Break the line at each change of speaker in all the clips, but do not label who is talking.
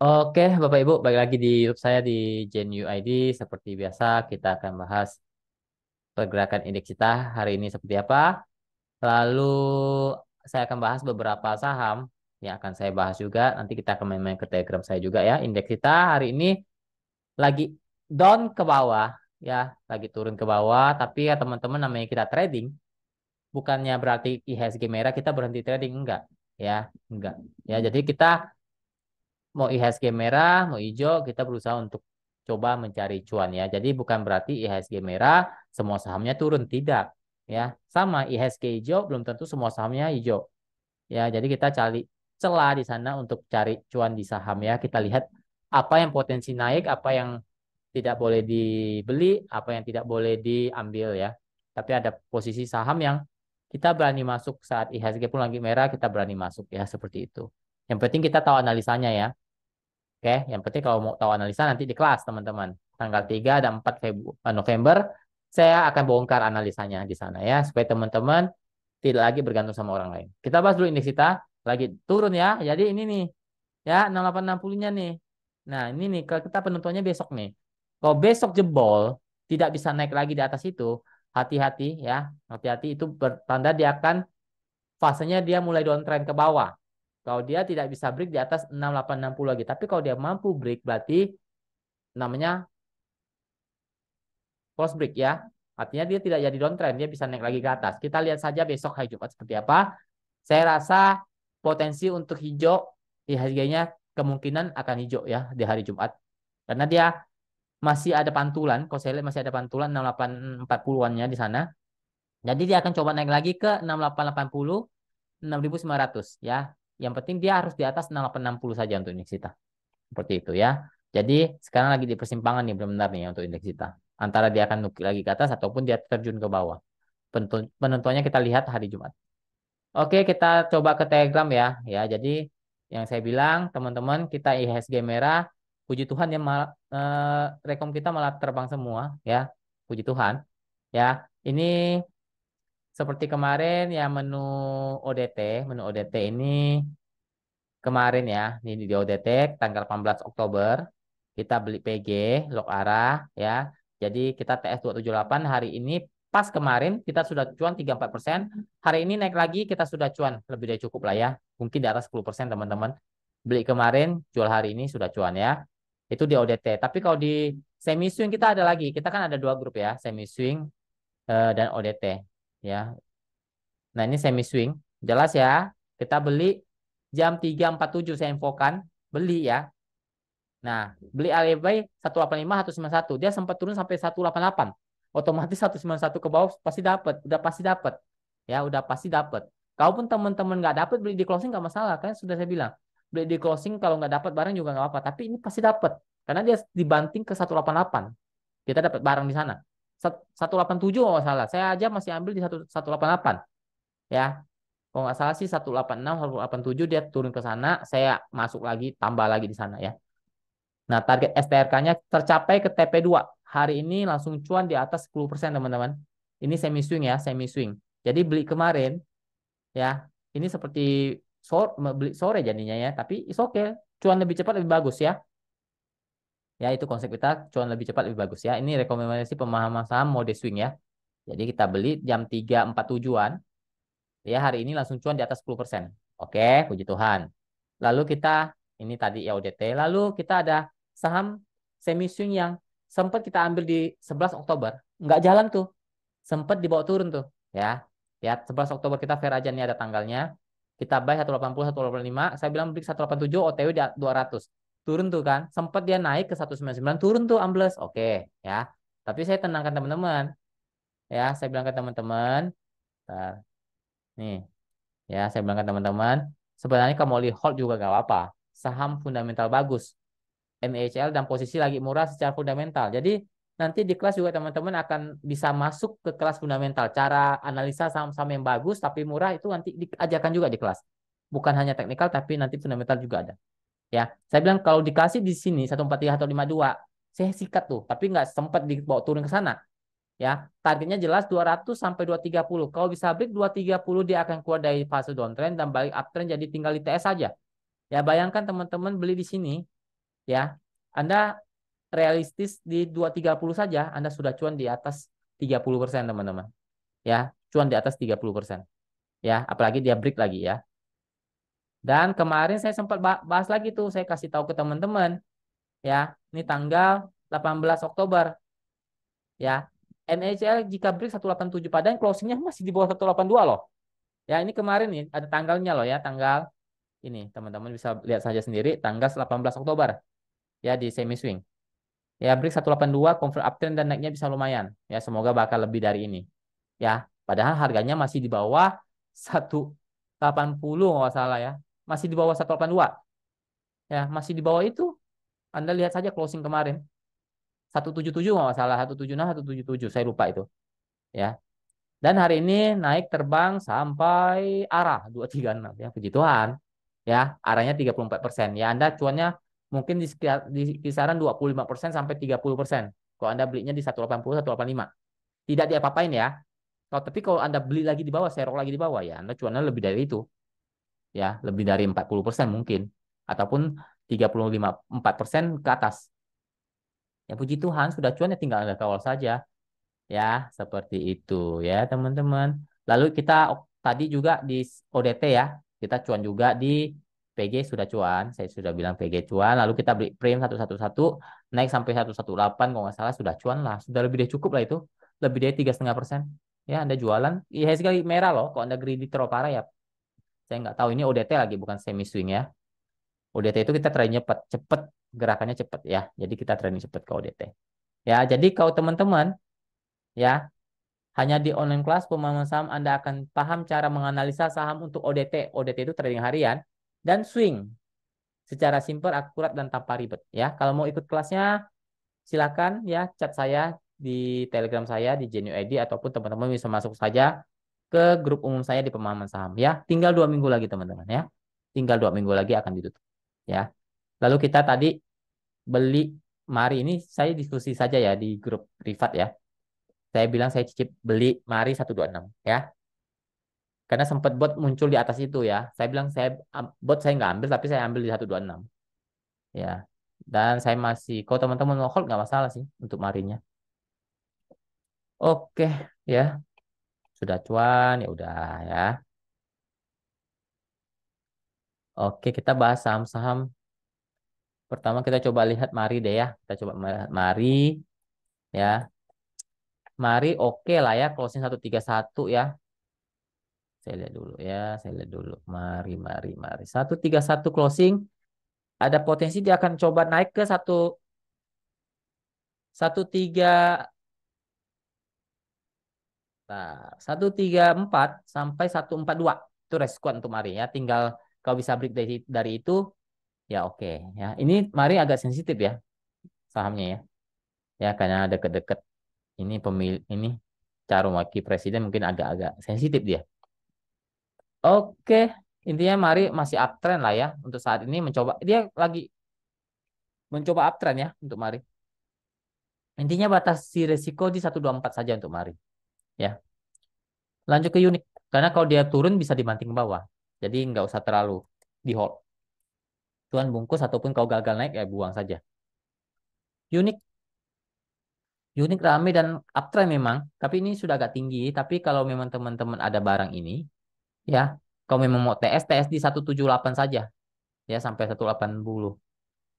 Oke, Bapak Ibu, balik lagi di YouTube saya di Gen UID. Seperti biasa, kita akan bahas pergerakan indeks kita hari ini seperti apa. Lalu saya akan bahas beberapa saham yang akan saya bahas juga. Nanti kita akan main-main ke Telegram saya juga ya. Indeks kita hari ini lagi down ke bawah, ya, lagi turun ke bawah. Tapi ya teman-teman, namanya kita trading, bukannya berarti IHSG merah kita berhenti trading, enggak, ya, enggak. Ya, jadi kita mau IHSG merah, mau hijau, kita berusaha untuk coba mencari cuan ya. Jadi bukan berarti IHSG merah semua sahamnya turun, tidak. Ya, sama IHSG hijau belum tentu semua sahamnya hijau. Ya, jadi kita cari celah di sana untuk cari cuan di saham ya. Kita lihat apa yang potensi naik, apa yang tidak boleh dibeli, apa yang tidak boleh diambil ya. Tapi ada posisi saham yang kita berani masuk saat IHSG pun lagi merah, kita berani masuk ya, seperti itu. Yang penting kita tahu analisanya ya. Oke, yang penting kalau mau tahu analisa nanti di kelas, teman-teman. Tanggal 3 dan 4 November, saya akan bongkar analisanya di sana ya, supaya teman-teman tidak lagi bergantung sama orang lain. Kita bahas dulu indeks kita, lagi turun ya. Jadi ini nih, ya 6860-nya nih. Nah, ini nih, kalau kita penentuannya besok nih. Kalau besok jebol, tidak bisa naik lagi di atas itu, hati-hati ya. Hati-hati, itu bertanda dia akan fasenya dia mulai downtrend ke bawah. Kalau dia tidak bisa break di atas 6860 lagi. Tapi kalau dia mampu break, berarti namanya false break ya. Artinya dia tidak jadi downtrend, dia bisa naik lagi ke atas. Kita lihat saja besok hari Jumat seperti apa. Saya rasa potensi untuk hijau di harganya kemungkinan akan hijau ya di hari Jumat. Karena dia masih ada pantulan, kalau saya lihat masih ada pantulan 6840-annya di sana. Jadi dia akan coba naik lagi ke 6880, 6900 ya. Yang penting dia harus di atas 6860 saja untuk indeks kita. Seperti itu ya. Jadi sekarang lagi di persimpangan nih benar-benar nih untuk indeks kita. Antara dia akan nukil lagi ke atas ataupun dia terjun ke bawah. Penentuannya kita lihat hari Jumat. Oke, kita coba ke Telegram ya. Ya, jadi yang saya bilang teman-teman, kita IHSG merah. Puji Tuhan ya, rekom kita malah terbang semua ya. Puji Tuhan. Ya, ini seperti kemarin ya, menu ODT ini kemarin ya, ini di ODT tanggal 18 Oktober, kita beli PG, log arah ya. Jadi kita TS 278 hari ini, pas kemarin kita sudah cuan 34%. Hari ini naik lagi, kita sudah cuan lebih dari cukup lah ya. Mungkin di atas 10% teman-teman. Beli kemarin, jual hari ini sudah cuan ya. Itu di ODT. Tapi kalau di semi swing kita ada lagi. Kita kan ada dua grup ya, semi swing dan ODT ya. Nah, ini semi swing. Jelas ya. Kita beli jam 3.47 saya infokan. Beli ya. Nah, beli Alibay 185, 191. Dia sempat turun sampai 188. Otomatis 191 ke bawah pasti dapat. Udah pasti dapat. Ya, udah pasti dapat. Kalaupun teman-teman nggak dapat, beli di closing nggak masalah. Kan sudah saya bilang. Beli di closing kalau nggak dapat barang juga nggak apa. Tapi ini pasti dapat. Karena dia dibanting ke 188. Kita dapat barang di sana. 187 nggak masalah. Saya aja masih ambil di 188. Ya, kalau nggak salah sih 186, 187 dia turun ke sana, saya masuk lagi, tambah lagi di sana ya. Nah, target STRK-nya tercapai ke TP2. Hari ini langsung cuan di atas 10% teman-teman. Ini semi swing ya, semi swing. Jadi beli kemarin ya, ini seperti sore, beli sore jadinya ya, tapi is okay. Cuan lebih cepat lebih bagus ya. Ya, itu konsep kita, cuan lebih cepat lebih bagus ya. Ini rekomendasi pemahaman saham mode swing ya. Jadi kita beli jam 3.47-an. Ya, hari ini langsung cuan di atas 10%. Oke, puji Tuhan. Lalu kita, ini tadi ya ODT. Lalu kita ada saham semi swing yang sempat kita ambil di 11 Oktober. Nggak jalan tuh. Sempat dibawa turun tuh. Ya, ya 11 Oktober kita fair aja nih, ada tanggalnya. Kita buy 180, 185. Saya bilang beli 187, OTW di 200. Turun tuh kan. Sempat dia naik ke 199, turun tuh ambles. Oke, ya. Tapi saya tenangkan teman-teman. Ya, saya bilang ke teman-teman. Bentar. Nih, ya, saya bilang ke teman-teman, sebenarnya kamu mau hold juga gak apa-apa. Saham fundamental bagus. MHL dan posisi lagi murah secara fundamental. Jadi nanti di kelas juga teman-teman akan bisa masuk ke kelas fundamental. Cara analisa saham-saham yang bagus tapi murah itu nanti diajarkan juga di kelas. Bukan hanya teknikal tapi nanti fundamental juga ada. Ya, saya bilang kalau dikasih di sini 143 atau 52, saya sikat tuh, tapi nggak sempat dibawa turun ke sana. Ya, targetnya jelas 200 sampai 230. Kalau bisa break 230 dia akan keluar dari fase downtrend dan balik uptrend, jadi tinggal di TS saja. Ya, bayangkan teman-teman beli di sini ya. Anda realistis di 230 saja, Anda sudah cuan di atas 30%, teman-teman. Ya, cuan di atas 30%. Ya, apalagi dia break lagi ya. Dan kemarin saya sempat bahas lagi tuh, saya kasih tahu ke teman-teman, ya. Ini tanggal 18 Oktober, ya. NHL jika break 187 padahal closingnya masih di bawah 182 loh. Ya, ini kemarin nih ada tanggalnya loh ya, tanggal ini teman-teman bisa lihat saja sendiri tanggal 18 Oktober ya di semi swing. Ya, break 182 confirm uptrend dan naiknya bisa lumayan. Ya, semoga bakal lebih dari ini. Ya, padahal harganya masih di bawah 180 nggak salah ya. Masih di bawah 182. Ya, masih di bawah itu. Anda lihat saja closing kemarin. 177 nggak salah, 176, 177, saya lupa itu. Ya. Dan hari ini naik terbang sampai arah 236 ya, puji Tuhan. Ya, arahnya 34%. Ya, Anda cuannya mungkin di kisaran 25% sampai 30%. Kalau Anda belinya di 180, 185. Tidak diapa-apain ya. Tapi kalau Anda beli lagi di bawah, serok lagi di bawah ya, Anda cuannya lebih dari itu. Ya, lebih dari 40% mungkin. Ataupun 35, 4% ke atas. Ya, puji Tuhan, sudah cuan ya tinggal Anda kawal saja. Ya, seperti itu ya, teman-teman. Lalu kita tadi juga di ODT ya, kita cuan juga di PG sudah cuan. Saya sudah bilang PG cuan. Lalu kita beli prime 111 naik sampai 118 kalau nggak salah sudah cuan lah. Sudah lebih dari cukup lah itu. Lebih dari 3,5%. Ya, Anda jualan. Iya sekali merah loh. Kalau Anda greedy terlalu parah ya. Saya nggak tahu ini ODT lagi bukan semi swing ya. ODT itu kita tradingnya cepet, cepet gerakannya cepet ya. Jadi kita trading cepet ke ODT. Ya, jadi kalau teman-teman ya hanya di online kelas pemahaman saham Anda akan paham cara menganalisa saham untuk ODT. ODT itu trading harian dan swing secara simpel, akurat dan tanpa ribet ya. Kalau mau ikut kelasnya silakan ya chat saya di Telegram saya di Genuine ID ataupun teman-teman bisa masuk saja ke grup umum saya di pemahaman saham ya. Tinggal 2 minggu lagi teman-teman ya. Tinggal 2 minggu lagi akan ditutup ya. Lalu kita tadi beli Mari ini saya diskusi saja ya di grup privat ya. Saya bilang saya cicip beli Mari 126 ya. Karena sempat bot muncul di atas itu ya. Saya bilang bot saya nggak ambil tapi saya ambil di 126 ya. Dan saya masih kalau teman-teman mau hold nggak masalah sih untuk Marinya. Oke ya, sudah cuan ya udah ya. Oke, kita bahas saham-saham. Pertama kita coba lihat Mari deh ya. Kita coba melihat Mari ya. Mari oke lah ya closing 131 ya. Saya lihat dulu ya, saya lihat dulu. Mari. 131 closing. Ada potensi dia akan coba naik ke 1 134 sampai 142 itu resiko untuk Mari ya. Tinggal kalau bisa break dari itu ya oke ya. Ini Mari agak sensitif ya sahamnya ya. Ya karena deket-deket ini pemilih ini calon wakil presiden mungkin agak-agak sensitif dia. Oke, intinya Mari masih uptrend lah ya untuk saat ini mencoba dia lagi mencoba uptrend ya untuk Mari. Intinya batasi resiko di 124 saja untuk Mari ya. Lanjut ke unit. Karena kalau dia turun bisa dibanting ke bawah. Jadi nggak usah terlalu di hold. Tuan bungkus ataupun kau gagal naik ya buang saja. Unik, unik rame dan uptrend memang. Tapi ini sudah agak tinggi. Tapi kalau memang teman-teman ada barang ini, ya, kalau memang mau TS di 178 saja. Ya, sampai 180.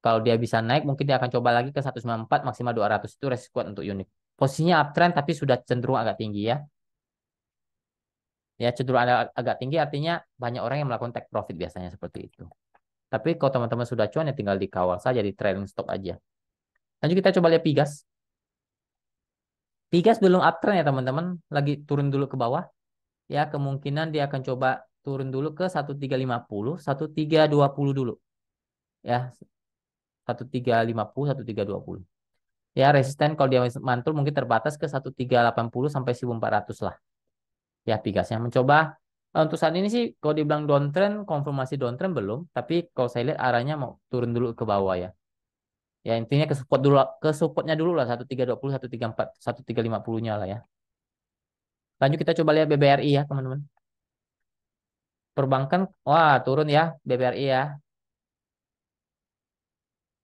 Kalau dia bisa naik, mungkin dia akan coba lagi ke 194 maksimal 200. Itu resiko kuat untuk unik. Posisinya uptrend tapi sudah cenderung agak tinggi ya. Ya, cenderung agak tinggi artinya banyak orang yang melakukan take profit biasanya seperti itu. Tapi kalau teman-teman sudah cuan ya tinggal dikawal saja di trailing stop aja. Lanjut kita coba lihat Pigas. Pigas belum uptrend ya teman-teman, lagi turun dulu ke bawah. Ya kemungkinan dia akan coba turun dulu ke 1350, 1320 dulu. Ya 1350, 1320. Ya resisten kalau dia mantul mungkin terbatas ke 1380 sampai 1400 lah. Ya Pigasnya mencoba. Untuk saat ini sih kalau dibilang downtrend, konfirmasi downtrend belum. Tapi kalau saya lihat arahnya mau turun dulu ke bawah ya. Ya intinya ke supportnya dulu lah 1320, 134, 1350-nya lah ya. Lanjut kita coba lihat BBRI ya teman-teman. Perbankan wah turun ya BBRI ya.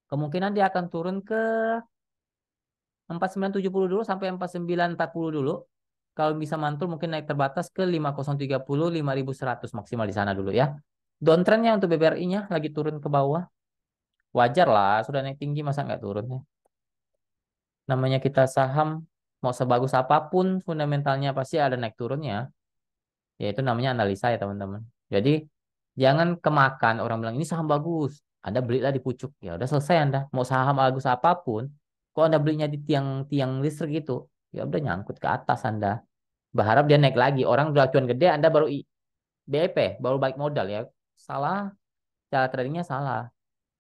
Kemungkinan dia akan turun ke 4970 dulu sampai 4940 dulu. Kalau bisa mantul mungkin naik terbatas ke 5030, 5100 maksimal di sana dulu ya. Downtrendnya untuk BBRI-nya lagi turun ke bawah. Wajar lah, sudah naik tinggi masa nggak turun ya. Namanya kita saham, mau sebagus apapun fundamentalnya pasti ada naik turunnya. Ya itu namanya analisa ya teman-teman. Jadi jangan kemakan orang bilang ini saham bagus. Anda belilah di pucuk. Ya udah selesai Anda. Mau saham bagus apapun, kok Anda belinya di tiang-tiang listrik itu, ya udah nyangkut ke atas Anda. Berharap dia naik lagi. Orang udah acuan gede, Anda baru BEP, baru balik modal ya. Salah, cara tradingnya salah.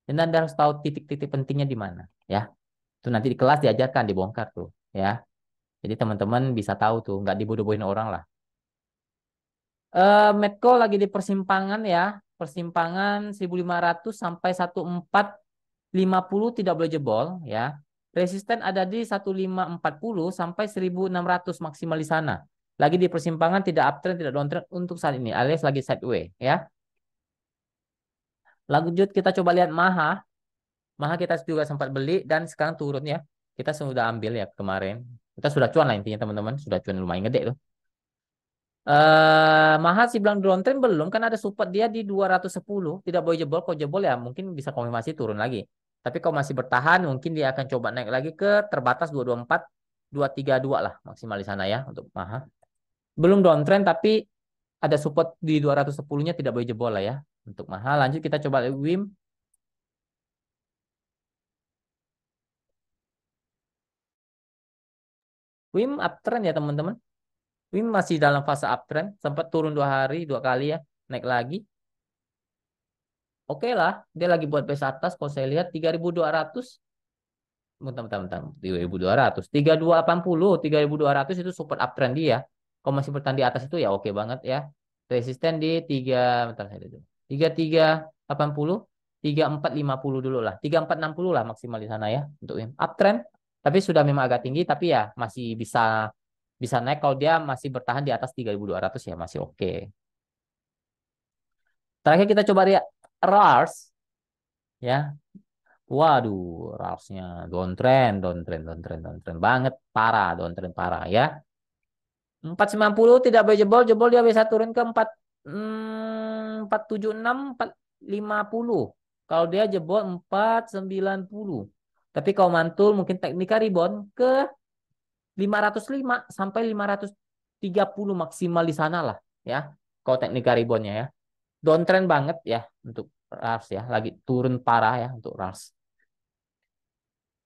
Dan Anda harus tahu titik-titik pentingnya di mana, ya. Itu nanti di kelas diajarkan, dibongkar tuh, ya. Jadi teman-teman bisa tahu tuh, nggak dibodoh-bodohin orang lah. Medco lagi di persimpangan ya, persimpangan 1500 sampai 1450 tidak boleh jebol ya. Resisten ada di 1540 sampai 1600 maksimal di sana. Lagi di persimpangan tidak uptrend, tidak downtrend untuk saat ini, alias lagi sideways ya. Lanjut kita coba lihat Maha. Maha kita juga sempat beli dan sekarang turun ya. Kita sudah ambil ya kemarin. Kita sudah cuan lah intinya teman-teman, sudah cuan lumayan gede tuh. Maha sih bilang downtrend belum kan ada support dia di 210 tidak boleh jebol kalau jebol ya mungkin bisa konfirmasi turun lagi tapi kalau masih bertahan mungkin dia akan coba naik lagi ke terbatas 224 232 lah maksimal di sana ya untuk Maha belum downtrend tapi ada support di 210-nya tidak boleh jebol lah ya untuk Maha lanjut kita coba WIM. WIM uptrend ya teman-teman. WIM masih dalam fase uptrend sempat turun 2 hari 2 kali ya naik lagi. Oke lah, dia lagi buat base atas. Kalau saya lihat 3200, bentar, bentar, bentar, 3200, 3280, 3200 itu support uptrend dia. Kalau masih bertahan di atas itu ya oke banget ya. Resisten di 3, bentar saya dulu. 3380, 3450 dulu lah. 3460 lah maksimal di sana ya untuk yang uptrend. Tapi sudah memang agak tinggi, tapi ya masih bisa bisa naik kalau dia masih bertahan di atas 3200 ya masih oke. Terakhir kita coba lihat RARS ya. Waduh, Ralphs-nya downtrend, downtrend, downtrend, downtrend banget, parah, downtrend parah ya. 490 tidak boleh jebol, jebol dia bisa turun ke 476, 450. Kalau dia jebol 490. Tapi kalau mantul mungkin teknika rebound ke 505 sampai 530 maksimal di sana lah ya. Kalau teknika reboundnya ya. Downtrend banget ya untuk Ralphs ya, lagi turun parah ya untuk Ralphs.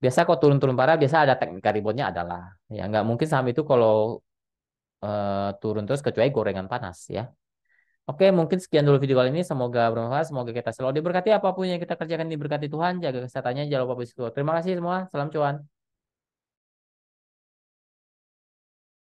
Biasa kalau turun-turun parah, biasa ada teknik reboundnya adalah. Ya, nggak mungkin saham itu kalau turun terus kecuali gorengan panas ya. Oke, mungkin sekian dulu video kali ini. Semoga bermanfaat. Semoga kita selalu diberkati apapun yang kita kerjakan diberkati Tuhan. Jaga kesehatannya, jangan lupa berisiko. Terima kasih semua. Salam cuan.